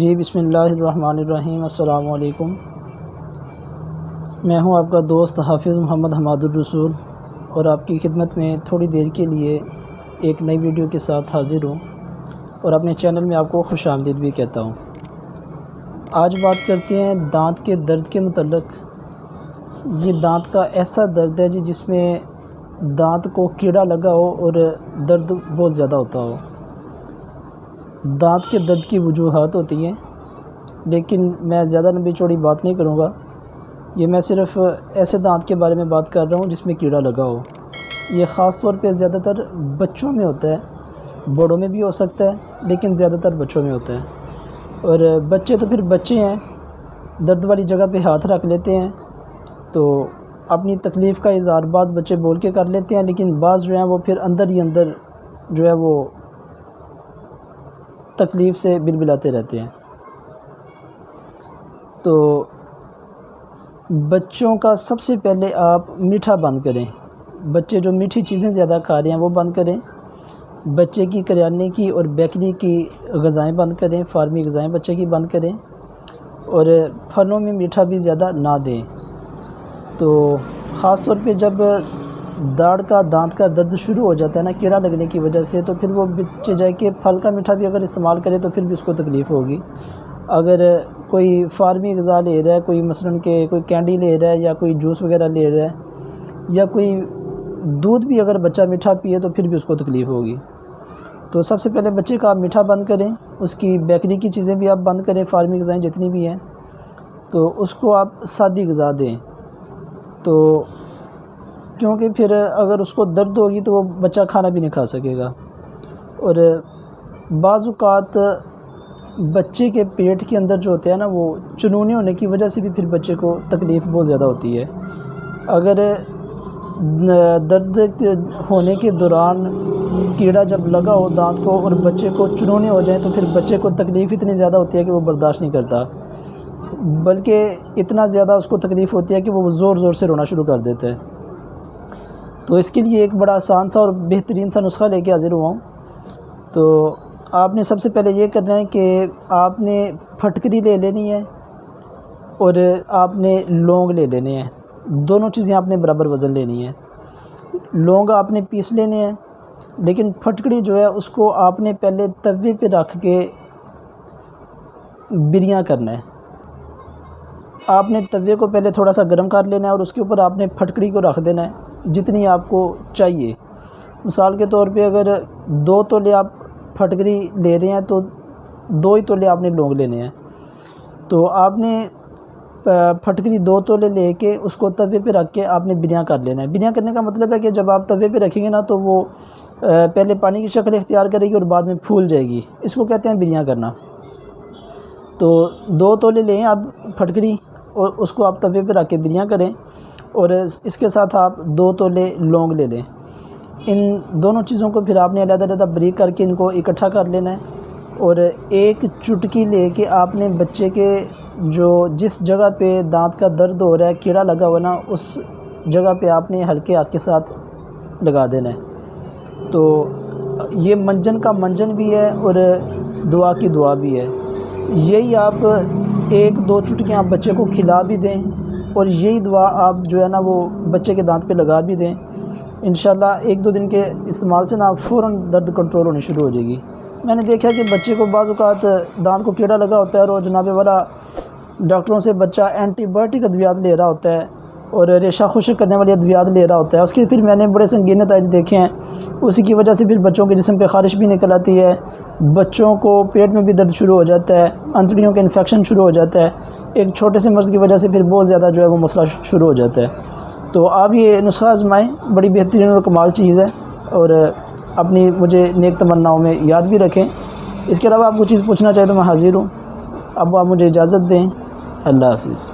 جی بسم اللہ الرحمن الرحیم۔ السلام علیکم۔ میں ہوں آپ کا دوست حافظ محمد حماد الرسول اور آپ کی خدمت میں تھوڑی دیر کے لیے ایک نئی ویڈیو کے ساتھ حاضر ہوں اور اپنے چینل میں آپ کو خوش آمدید بھی کہتا ہوں۔ آج بات کرتے ہیں دانت کے درد کے متعلق۔ یہ دانت کا ایسا درد ہے جس میں دانت کو کیڑا لگا ہو اور درد بہت زیادہ ہوتا ہو۔ دانت کے درد کی وجوہات ہوتی ہیں، لیکن میں زیادہ لمبی چوڑی بات نہیں کروں گا۔ یہ میں صرف ایسے دانت کے بارے میں بات کر رہا ہوں جس میں کیڑا لگا ہو۔ یہ خاص طور پہ زیادہ تر بچوں میں ہوتا ہے، بڑوں میں بھی ہو سکتا ہے لیکن زیادہ تر بچوں میں ہوتا ہے۔ اور بچے تو پھر بچے ہیں، درد والی جگہ پہ ہاتھ رکھ لیتے ہیں تو اپنی تکلیف کا اظہار بعض بچے بول کے کر لیتے ہیں، لیکن بعض جو ہیں وہ پھر اندر ہی اندر جو ہے وہ تکلیف سے بلبلاتے رہتے ہیں۔ تو بچوں کا سب سے پہلے آپ میٹھا بند کریں۔ بچے جو میٹھی چیزیں زیادہ کھا رہے ہیں وہ بند کریں۔ بچے کی کریانے کی اور بیکری کی غذائیں بند کریں، فارمی غذائیں بچے کی بند کریں، اور پھلوں میں میٹھا بھی زیادہ نہ دیں۔ تو خاص طور پہ جب داڑھ کا دانت کا درد شروع ہو جاتا ہے نا کیڑا لگنے کی وجہ سے، تو پھر وہ بچے جائے کہ پھل کا میٹھا بھی اگر استعمال کرے تو پھر بھی اس کو تکلیف ہوگی۔ اگر کوئی فارمی غذا لے رہا ہے، کوئی مثلاً کہ کوئی کینڈی لے رہا ہے یا کوئی جوس وغیرہ لے رہا ہے، یا کوئی دودھ بھی اگر بچہ میٹھا پیے تو پھر بھی اس کو تکلیف ہوگی۔ تو سب سے پہلے بچے کا آپ میٹھا بند کریں، اس کی بیکری کی چیزیں بھی آپ بند کریں، فارمی غذائیں جتنی بھی ہیں، تو اس کو آپ سادی غذا دیں۔ تو کیونکہ پھر اگر اس کو درد ہوگی تو وہ بچہ کھانا بھی نہیں کھا سکے گا۔ اور بعض اوقات بچے کے پیٹ کے اندر جو ہوتے ہیں نا وہ چنونے ہونے کی وجہ سے بھی پھر بچے کو تکلیف بہت زیادہ ہوتی ہے۔ اگر درد ہونے کے دوران کیڑا جب لگا ہو دانت کو اور بچے کو چنونے ہو جائیں تو پھر بچے کو تکلیف اتنی زیادہ ہوتی ہے کہ وہ برداشت نہیں کرتا، بلکہ اتنا زیادہ اس کو تکلیف ہوتی ہے کہ وہ زور زور سے رونا شروع کر دیتا ہے۔ تو اس کے لیے ایک بڑا آسان سا اور بہترین سا نسخہ لے کے حاضر ہوا ہوں۔ تو آپ نے سب سے پہلے یہ کرنا ہے کہ آپ نے پھٹکری لے لینی ہے اور آپ نے لونگ لے لینے ہیں۔ دونوں چیزیں آپ نے برابر وزن لینی ہے۔ لونگ آپ نے پیس لینے ہیں، لیکن پھٹکڑی جو ہے اس کو آپ نے پہلے توے پہ رکھ کے بریاں کرنا ہے۔ آپ نے توے کو پہلے تھوڑا سا گرم کر لینا ہے اور اس کے اوپر آپ نے پھٹکڑی کو رکھ دینا ہے جتنی آپ کو چاہیے۔ مثال کے طور پہ اگر 2 تولے آپ پھٹکری لے رہے ہیں تو 2 ہی تولے آپ نے لونگ لینے ہیں۔ تو آپ نے پھٹکری 2 تولے لے کے اس کو توے پہ رکھ کے آپ نے بریاں کر لینا ہے۔ بریاں کرنے کا مطلب ہے کہ جب آپ توے پہ رکھیں گے نا تو وہ پہلے پانی کی شکل اختیار کرے گی اور بعد میں پھول جائے گی، اس کو کہتے ہیں بریاں کرنا۔ تو 2 تولے لیں آپ پھٹکری اور اس کو آپ توے پہ رکھ کے بریاں کریں، اور اس کے ساتھ آپ 2 تولے لونگ لے لیں۔ ان دونوں چیزوں کو پھر آپ نے علیحدہ علیحدہ بریک کر کے ان کو اکٹھا کر لینا ہے، اور ایک چٹکی لے کے آپ نے بچے کے جس جگہ پہ دانت کا درد ہو رہا ہے کیڑا لگا ہوا نا اس جگہ پہ آپ نے ہلکے ہاتھ کے ساتھ لگا دینا ہے۔ تو یہ منجن کا منجن بھی ہے اور دعا کی دعا بھی ہے۔ یہی آپ 1-2 چٹکیاں بچے کو کھلا بھی دیں اور یہی دعا آپ جو ہے نا وہ بچے کے دانت پہ لگا بھی دیں، انشاءاللہ 1-2 دن کے استعمال سے نا فوراً درد کنٹرول ہونی شروع ہو جائے گی۔ میں نے دیکھا کہ بچے کو بعض اوقات دانت کو کیڑا لگا ہوتا ہے اور جناب والا ڈاکٹروں سے بچہ اینٹی بایوٹک ادویات لے رہا ہوتا ہے اور ریشہ خشک کرنے والی ادویات لے رہا ہوتا ہے، اس کے پھر میں نے بڑے سنگین نتائج دیکھے ہیں۔ اسی کی وجہ سے پھر بچوں کے جسم پہ خارش بھی نکل آتی ہے، بچوں کو پیٹ میں بھی درد شروع ہو جاتا ہے، انتڑیوں کے انفیکشن شروع ہو جاتا ہے، ایک چھوٹے سے مرض کی وجہ سے پھر بہت زیادہ جو ہے وہ مسئلہ شروع ہو جاتا ہے۔ تو آپ یہ نسخہ آزمائیں، بڑی بہترین اور کمال چیز ہے، اور اپنی مجھے نیک تمناؤں میں یاد بھی رکھیں۔ اس کے علاوہ آپ کو چیز پوچھنا چاہے تو میں حاضر ہوں۔ اب آپ مجھے اجازت دیں۔ اللہ حافظ۔